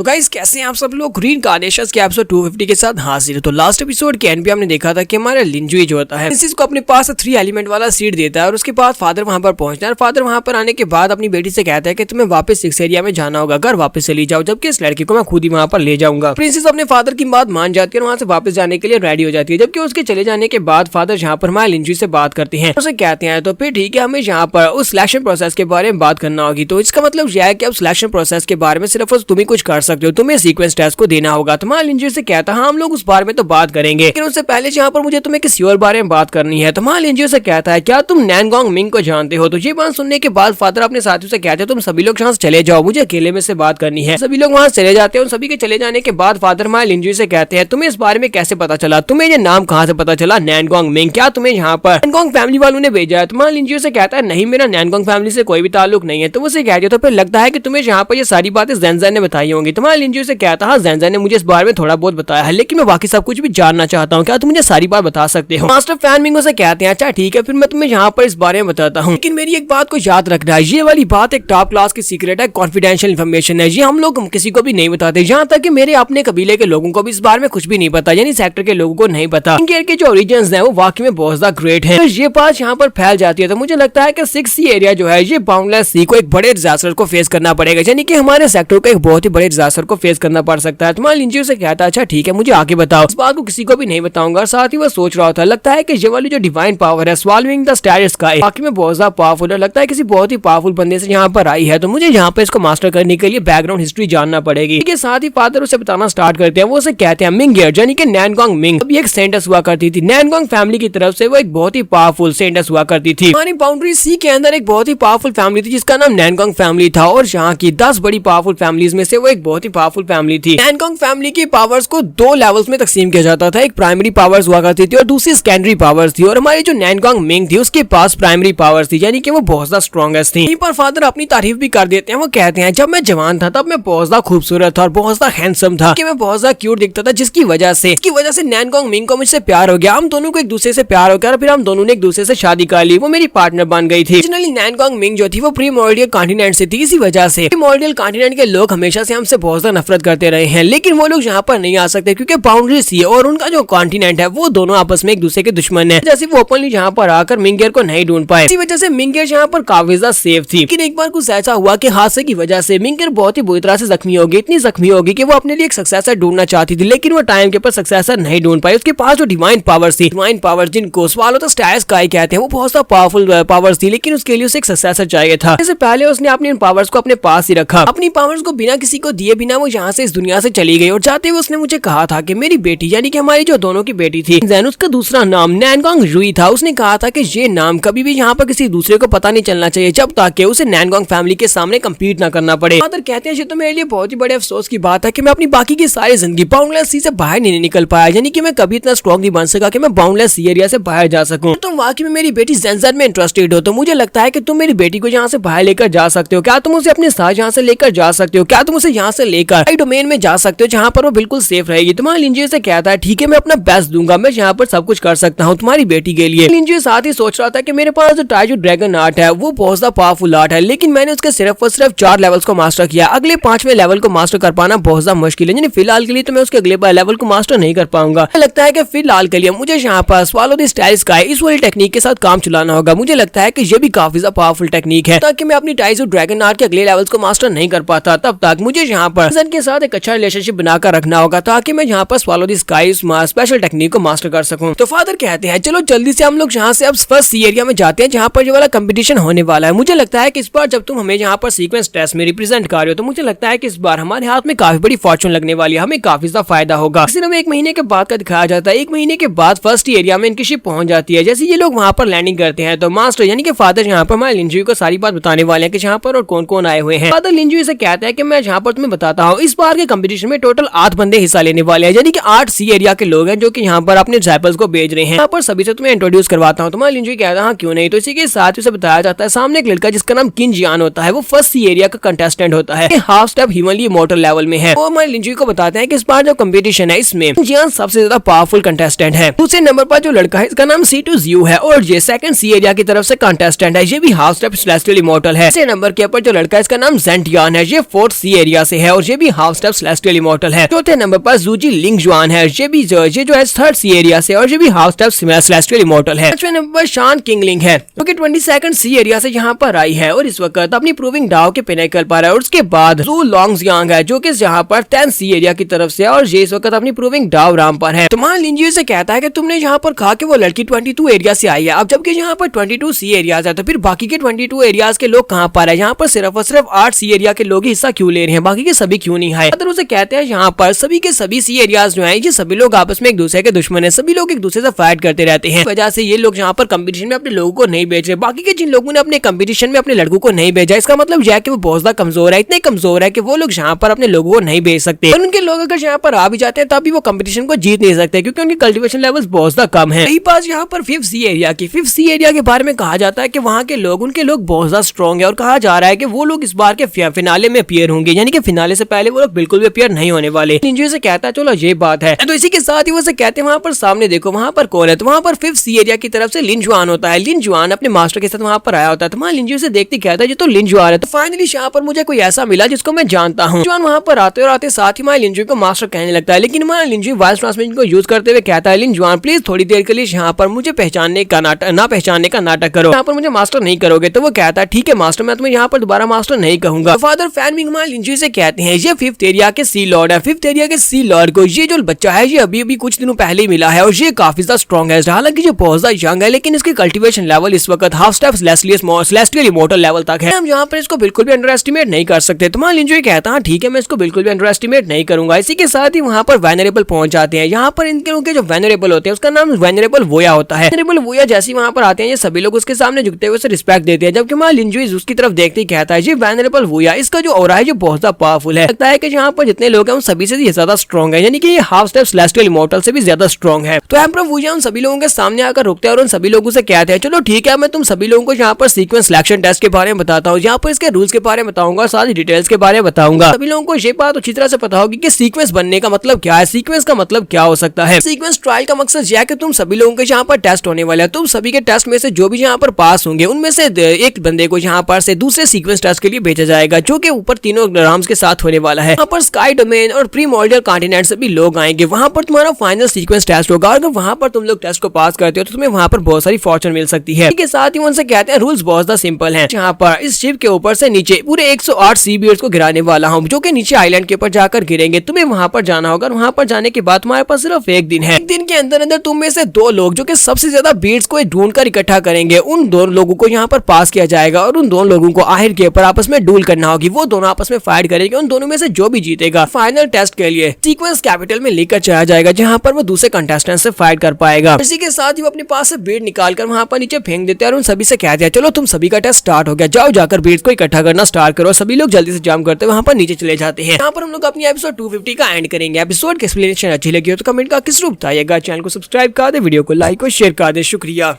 तो गाइस कैसे हैं आप सब लोग। ग्रीन कार्नेशंस के एपिसोड 250 के साथ हाजिर है। तो लास्ट एपिसोड के एंड पे हमने देखा था कि हमारा लिंजुई जो होता है प्रिंसेस को अपने पास 3 एलिमेंट वाला सीड देता है और उसके बाद फादर वहां पर पहुंचता है और फादर वहां पर आने के बाद अपनी बेटी से कहता है कि तुम्हें वापस 6 एरिया में जाना होगा, घर वापस चली जाओ, जबकि इस लड़की को मैं खुद ही वहां पर ले जाऊंगा। प्रिंसेस अपने फादर की बात मान जाती है और वहां से वापस जाने के लिए रेडी हो जाती है। जबकि उसके चले जाने के बाद फादर जहाँ पर हमारे लिंजुई से बात करते हैं, उसे कहते हैं तो फिर ठीक है, हमें यहाँ पर उस सिलेक्शन प्रोसेस के बारे में बात करना होगी। तो इसका मतलब यह है कि अब सिलेक्शन प्रोसेस के बारे में सिर्फ तुम ही कुछ कर सकते हो, तुम्हें सीक्वेंस टेस्ट को देना होगा। तुम्हारा लिंजुई से कहता है हम लोग उस बारे में तो बात करेंगे, लेकिन उससे पहले यहाँ पर मुझे तुम्हें किसी और बारे में बात करनी है। तुम्हारा लिंजुई से कहता है क्या तुम नैनगोंग मिंग को जानते हो। तो ये बात सुनने के बाद फादर अपने साथियों से कहते हैं तुम सभी लोग यहाँ से चले जाओ, मुझे अकेले में से बात करनी है। सभी लोग वहाँ चले जाते हैं। उन सभी के चले जाने के बाद फादर हमारे लिंजुई से कहते हैं तुम्हें इस बारे में कैसे पता चला, तुम्हें ये नाम कहाँ से पता चला नैनगोंग मिंग, क्या तुम्हें यहाँ पर नैनगोंग फैमिली वालों ने भेजा है। तुम्हारा लिंजुई से कहता है नहीं, मेरा नैनगोंग फैमिली से कोई भी ताल्लुक नहीं है। तो उसे कहते तो फिर लगता है कि तुम्हें यहाँ पर ये सारी बातें ज़ेनज़ेन ने बताई होंगी। तुम्हारा लिंजुई से कहता है ज़ेनज़ेन ने मुझे इस बारे में थोड़ा बहुत बताया है, लेकिन मैं बाकी सब कुछ भी जानना चाहता हूँ, क्या तुम मुझे सारी बात बता सकते हो। मास्टर फैन मिंग से कहते हैं अच्छा ठीक है, फिर मैं तुम्हें यहाँ पर इस बारे में बताता हूँ, लेकिन मेरी एक बात को याद रखना है, ये वाली बात एक टॉप क्लास की सीक्रेट है, कॉन्फिडेंशियल इन्फॉर्मेशन है, ये हम लोग किसी को भी नहीं बताते, यहाँ तक कि मेरे अपने कबीले के लोगों को भी इस बारे में कुछ भी नहीं पता, यानी सेक्टर के लोगों को नहीं पता। इनके के जो ओरिजिन्स हैं वो वाकई में बहुत ज्यादा ग्रेट है। तो ये बात यहाँ पर फैल जाती है, तो मुझे लगता है कि 6C एरिया जो है ये बाउंडलेस सी को एक बड़े डिजास्टर को फेस करना पड़ेगा, यानी कि हमारे सेक्टर को एक बहुत ही बड़े डिजास्टर को फेस करना पड़ सकता है। तुम्हारा लिंजुई से कहता है अच्छा ठीक है, मुझे आगे बताओ, इस बात को किसी को भी नहीं बताऊंगा। साथ ही वो सोच रहा था, लगता है कि ये वाली जो डिवाइन पावर है स्वॉल्विंग द स्टार स्काई बाकी में बहुत ज्यादा पावरफुल है, लगता है किसी बहुत ही पावरफुल बंदे से यहाँ पर आई है, तो मुझे यहाँ पे इसको मास्टर करने के लिए बैकग्राउंड हिस्ट्री जानना पड़ेगी। इसके साथ ही फादर उसे बताना स्टार्ट करते हैं, वो उसे कहते हैं मिंगियर यानी कि नैनगोंग मिंग अभी एक सेंटस हुआ करती थी, नैनगोंग फैमिली की तरफ से वो एक बहुत ही पावरफुल सेंटस हुआ करती थी। हमारी बाउंड्री सी के अंदर एक बहुत ही पावरफुल फैमिली थी जिसका नाम नैनगोंग फैमिली था, और यहाँ की 10 बड़ी पावरफुल फैमिलीज में से वो एक बहुत ही पावरफुल फैमिली थी। नैनगोंग फैमिली की पावर्स को 2 लेवल्स में तकसीम किया जाता था, एक प्राइमरी पावर्स हुआ करती थी और दूसरी सेकेंडरी पावर्स थी, और हमारी जो नैनगोंग मिंग थी उसके पास प्राइमरी पावर्स थी, यानी कि वो बहुत ज्यादा स्ट्रॉन्गेस्ट थी। पर फादर अपनी तारीफ भी कर देते हैं, वो कहते हैं जब मैं जवान था तब मैं बहुत ज्यादा खूबसूरत था और बहुत ज्यादा हैंडसम था, कि मैं बहुत ज्यादा क्यूट दिखता था, जिसकी वजह से नैनगोंग मिंग को मुझसे प्यार हो गया, हम दोनों को एक दूसरे से प्यार हो गया और फिर हम दोनों ने एक दूसरे से शादी कर ली, वो मेरी पार्टनर बन गई थी। ओरिजिनली नैनगोंग मिंग जो थी वो प्रीमोर्डियल कॉन्टिनेंट से थी, इसी वजह से प्रीमोर्डियल कॉन्टिनेंट के लोग हमेशा से हमसे बहुत ज्यादा नफरत करते रहे हैं, लेकिन वो लोग यहाँ पर नहीं आ सकते क्योंकि बाउंड्री सी और उनका जो कॉन्टिनेंट है वो दोनों आपस में एक दूसरे के दुश्मन है। जैसे वो ओपनली यहाँ पर आकर मिंगियर को नहीं ढूंढ पाए, इसी वजह से मिंगियर यहाँ पर काफी ज्यादा सेफ थी। लेकिन एक बार कुछ ऐसा हुआ कि हादसे की वजह से मिंगियर बहुत ही बुरी तरह से जख्मी होगी, इतनी जख्मी होगी कि वो अपने लिए एक सक्सेसर ढूंढना चाहती थी, लेकिन वो टाइम के ऊपर सक्सेसर नहीं ढूंढ पाई। उसके पास जो डिवाइन पावर्स थी, डिवाइन पावर्स जिनको स्वालो द स्टार स्काई कहते हैं, वो बहुत सा पावरफुल पावर्स थी, लेकिन उसके लिए उसे एक सक्सेसर चाहिए था। इससे पहले उसने अपने इन पावर्स को अपने पास ही रखा, अपनी पावर्स को बिना किसी को दिए बिना वो यहाँ से इस दुनिया से चली गई। और जाते हुए उसने मुझे कहा था कि मेरी बेटी यानी कि हमारी जो दोनों की बेटी थी जैन, उसका दूसरा नाम नैनगोंग जुई था। उसने कहा था कि ये नाम कभी भी यहाँ पर किसी दूसरे को पता नहीं चलना चाहिए जब तक कि उसे नैनगोंग फैमिली के सामने कम्पीट ना करना पड़े। फादर कहते हैं ये तो मेरे लिए बहुत ही बड़े अफसोस की बात है कि मैं अपनी बाकी की सारी जिंदगी बाउंडलेस सी से बाहर नहीं निकल पाया, यानी कि मैं कभी इतना स्ट्रॉन्ग नहीं बन सका कि मैं बाउंडलेस सी एरिया से बाहर जा सकूं। तुम वाकई में मेरी बेटी ज़ेनज़ेन में इंटरेस्टेड हो तो मुझे लगता है कि तुम मेरी बेटी को यहाँ से बाहर लेकर जा सकते हो। क्या तुम उसे अपने साथ यहाँ से लेकर जा सकते हो, क्या तुम उसे यहाँ से लेकर डोमेन में जा सकते हो जहाँ पर वो बिल्कुल सेफ रहेगी। तुम्हारा लिंजुई से कहता है ठीक है, मैं अपना बेस्ट दूंगा, मैं यहाँ पर सब कुछ कर सकता हूँ तुम्हारी बेटी के लिए। लिंजुई साथ ही सोच रहा था कि मेरे पास जो टाइजू ड्रैगन आर्ट है वो बहुत ज्यादा पावरफुल आर्ट है, लेकिन मैंने उसके सिर्फ और सिर्फ 4 लेवल्स को मास्टर किया, अगले 5वें लेवल को मास्टर कर पाना बहुत ज्यादा मुश्किल है, यानी फिलहाल के लिए तो मैं उसके अगले लेवल को मास्टर नहीं कर पाऊंगा। लगता है कि फिलहाल के लिए मुझे यहाँ पर स्वॉलो द स्टार स्काई इस वाली टेक्निक के साथ काम चलाना होगा। मुझे लगता है कि ये भी काफी ज्यादा पावरफुल टेक्निक है, ताकि मैं अपनी टाइजू ड्रैगन आर्ट के अगले लेवल्स को मास्टर नहीं कर पाता तब तक मुझे यहाँ पर ज़ेन के साथ एक अच्छा रिलेशनशिप बनाकर रखना होगा, ताकि मैं यहाँ पर swallow the sky special technique को मास्टर कर सकूं। तो फादर कहते हैं चलो जल्दी से हम लोग यहाँ से अब फर्स्ट सी एरिया में जाते हैं जहाँ पर ये वाला कंपटीशन होने वाला है। मुझे लगता है कि इस बार जब तुम हमें यहाँ पर सीक्वेंस टेस्ट में रिप्रेजेंट कर रहे हो तो मुझे लगता है कि इस बार हमारे हाथ में काफी बड़ी फॉर्चून लगने वाली है, हमें काफी ज्यादा फायदा होगा। इसी में 1 महीने के बाद का दिखाया जाता है। 1 महीने के बाद फर्स्ट एरिया में इनकी शिप पहुंच जाती है। जैसे ये लोग वहाँ पर लैंडिंग करते हैं तो मास्टर यानी कि फादर यहाँ पर हमारे लिंजुई को सारी बात बताने वाले हैं कि यहाँ पर और कौन कौन आए हुए हैं। फादर लिंजुई से कहता है कि मैं यहाँ पर तुम्हें बताता हूँ, इस बार के कंपटीशन में टोटल 8 बंदे हिस्सा लेने वाले हैं, यानी कि 8 सी एरिया के लोग हैं जो कि यहाँ पर अपने डिसाइपल्स को भेज रहे हैं। यहाँ पर सभी से तुम्हें इंट्रोड्यूस करवाता हूँ। तुम्हारा लिंजुई कहता है हाँ क्यों नहीं। तो इसी के साथ उसे बताया जाता है सामने एक लड़का जिसका नाम किन जियान होता है, वो फर्स्ट सी एरिया का कंटेस्टेंट होता है, हाफ स्टेप हिमली इमॉर्टल लेवल में है। वो हमारे लिंजुई को बताते हैं कि इस बार जो कंपटीशन है इसमें जियान सबसे ज्यादा पावरफुल कंटेस्टेंट है। दूसरे नंबर पर जो लड़का है इसका नाम C2 Zhu है और ये सेकंड सी एरिया की तरफ से कंटेस्टेंट है, ये भी हाफ स्टेप सेलेस्टियल इमॉर्टल है। तीसरे नंबर के ऊपर जो लड़का है इसका नाम ज़ेंटियान है, ये 4th सी एरिया से है और ये भी हाफ स्टेप सेलेस्टियल इमॉर्टल है। चौथे नंबर पर जूजी लिंगजुआन है, ये जो है थर्ड सी एरिया से और ये भी हाफ स्टेप सेलेस्टियल इमॉर्टल है। पांचवें नंबर पर शान किंगलिंग है जो कि 22nd सी एरिया से यहाँ पर आई है और इस वक्त अपनी प्रूविंग डाव के पिनेकल पर है। और उसके बाद जू लॉन्गजियांग है जो कि यहाँ पर 10th सी एरिया की तरफ से और ये इस वक्त अपनी प्रूविंग डाव राम पर है। तो मान लिंजुई से कहता है कि तुमने यहाँ पर कहा कि वो लड़की 22 एरिया से आई है, अब जबकि यहाँ पर 22 सी एरियाज है तो फिर बाकी के 22 एरियाज के लोग कहाँ पर है? यहाँ पर सिर्फ और सिर्फ 8 सी एरिया के लोग हिस्सा क्यों ले रहे हैं, बाकी के सभी क्यों नहीं आए? तो उसे कहते हैं यहाँ पर सभी के सभी सी एरियाज जो है ये सभी लोग आपस में एक दूसरे के दुश्मन है, सभी लोग एक दूसरे से फाइट करते रहते हैं। वजह से ये लोग यहाँ पर कंपटीशन में अपने लोगों को नहीं भेज रहे, बाकी के जिन लोगों ने अपने कंपटीशन में अपने लड़कों को नहीं भेजा इसका मतलब यह है कि वो बहुत ज्यादा कमजोर है, इतने कमजोर है कि वो लोग यहाँ पर अपने लोगों को नहीं भेज सकते। और उनके लोग अगर यहाँ पर आ भी जाते हैं तभी वो कंपटीशन को जीत नहीं सकते क्योंकि उनके कल्टीवेशन लेवल्स बहुत ज्यादा कम है। यही बात यहाँ पर 5th सी एरिया की 5th सी एरिया के बारे में कहा जाता है कि वहाँ के लोग उनके लोग बहुत ज्यादा स्ट्रॉन्ग है और कहा जा रहा है कि वो लोग इस बार के फिनाले में अपीयर होंगे, यानी कि फिनाले से पहले वो लोग बिल्कुल भी अपीयर नहीं होने वाले। लिंजुई से कहता है चलो ये बात है, तो इसी के साथ ही वो से कहते हैं वहाँ पर सामने देखो वहाँ पर कौन है, तो वहाँ पर 5th सी एरिया की तरफ से लिंजुआन होता है। लिंजुआन अपने मास्टर के साथ वहाँ पर आया होता है, तो वहाँ लिंजुई से देखते कहता है ये तो लिंजुआन है। तो फाइनली यहाँ पर मुझे कोई ऐसा मिला जिसको मैं जानता हूँ। लिंजुआन वहाँ पर आते और आते साथ ही हमारे लिंजुई को मास्टर कहने लगता है, लेकिन हमारा लिंजुई वॉइस ट्रांसमिशन को यूज करते हुए कहता है लिंजुआन प्लीज थोड़ी देर के लिए यहाँ पर मुझे पहचानने का नाटक करो, यहाँ पर मुझे मास्टर नहीं करोगे? तो वो कहता है ठीक है मास्टर, मैं तुम्हें यहाँ पर दोबारा मास्टर नहीं कहूंगा। फादर फैनमिंग हमारे लिंजुई से कहते हैं ये 5th एरिया के सी लॉर्ड है। 5th एरिया के सी लॉर्ड को ये जो बच्चा है ये अभी कुछ दिनों पहले ही मिला है और ये काफी ज्यादा स्ट्रॉन्ग है, हालांकि ये बहुत ज्यादा यंग है लेकिन इसकी कल्टीवेशन लेवल इस वक्त half step celestial immortal level तक है। हम यहाँ पर इसको बिल्कुल भी अंडर एस्टिमेट नहीं कर सकते। तो मान लिंजुई कहता है ठीक है मैं इसको बिल्कुल भी अंडर एस्टिमेट नहीं करूंगा। इसी के साथ ही वहाँ पर वेनरेबल पहुंच जाते हैं। यहाँ पर इनके लोग जो वेनरेबल होते हैं उसका नाम वेनरेबल वोया होता है। वेनरेबल वोया जैसे वहाँ पर आते हैं ये सभी लोग उसके सामने झुकते हुए रिस्पेक्ट देते हैं, जबकि मान लिंजुई उसकी तरफ देखते ही कहता है ये वेनरेबल वोया इसका जो ऑरा है जो बहुत ज्यादा पावरफुल है, लगता है कि यहाँ पर जितने लोग हैं उन सभी से ये ज्यादा स्ट्रॉन्ग है, यानी कि ये हाफ स्टेप सेलेस्टियल इमॉर्टल से भी ज्यादा स्ट्रॉन्ग है। तो एम्परर वोया उन सभी लोगों के सामने आकर रुकते हैं और उन सभी लोगों से कहते हैं चलो ठीक है मैं तुम सभी लोगों को यहाँ पर सीक्वेंस सिलेक्शन टेस्ट के बारे में बताता हूँ, यहाँ पर इसके रूल्स के बारे में बताऊंगा, सारी डिटेल्स के बारे में बताऊंगा। सभी लोगों को ये बात अच्छी तरह से पता होगी कि सीक्वेंस बनने का मतलब क्या है, सीक्वेंस का मतलब क्या हो सकता है। सीक्वेंस ट्रायल का मकसद यह है कि तुम सभी लोगों के यहाँ पर टेस्ट होने वाला है, तुम सभी के टेस्ट में से जो भी यहाँ पर पास होंगे उनमें से एक बंदे को यहाँ पर से दूसरे सीक्वेंस टेस्ट के लिए भेजा जाएगा जो कि ऊपर तीनों राम्स के साथ होने वाला है। यहाँ पर स्काई डोमेन और प्रीमोर्डियल कॉन्टिनेंट से भी लोग आएंगे, वहाँ पर तुम्हारा फाइनल सीक्वेंस टेस्ट होगा। अगर वहाँ पर तुम लोग टेस्ट को पास करते हो तो तुम्हें वहाँ पर बहुत सारी फॉर्चून मिल सकती है। इसके साथ ही उनसे कहते हैं रूल्स बहुत ज्यादा सिंपल हैं। यहाँ पर इस शिप के ऊपर से नीचे पूरे 108 सी बीयर्स को गिराने वाला हूँ जो कि नीचे आइलैंड के ऊपर जाकर गिरेंगे। तुम्हें वहाँ पर जाना होगा, वहाँ पर जाने के बाद तुम्हारे पास सिर्फ एक दिन है। एक दिन के अंदर अंदर तुम में से 2 लोग जो कि सबसे ज्यादा बीड्स को ढूंढ कर इकट्ठा करेंगे, उन 2 लोगों को यहाँ पर पास किया जाएगा और उन 2 लोगों को आखिर के ऊपर आपस में डूल करना होगी। वो दोनों आपस में फाइट करेंगे, उन दोनों में से जो भी जीतेगा फाइनल टेस्ट के लिए सीक्वेंस कैपिटल में लेकर चला जाएगा जहाँ पर वो दूसरे कंटेस्टेंट से फाइट कर पाएगा। इसी के साथ ही वो अपने पास से बीड निकालकर वहाँ पर नीचे फेंक देते हैं और उन सभी से कहते हैं चलो तुम सभी का टेस्ट स्टार्ट हो गया, जाओ जाकर बीड्स को इकट्ठा करना स्टार्ट करो। सभी लोग जल्दी से जंप करते वहाँ पर नीचे चले जाते हैं। यहाँ पर हम लोग अपनी एपिसोड 250 का एंड करेंगे। एपिसोड की एक्सप्लेनेशन अच्छी लगी हो तो कमेंट का किस रूप बताइएगा, चैनल को सब्सक्राइब कर दे, वीडियो को लाइक और शेयर कर दे। शुक्रिया।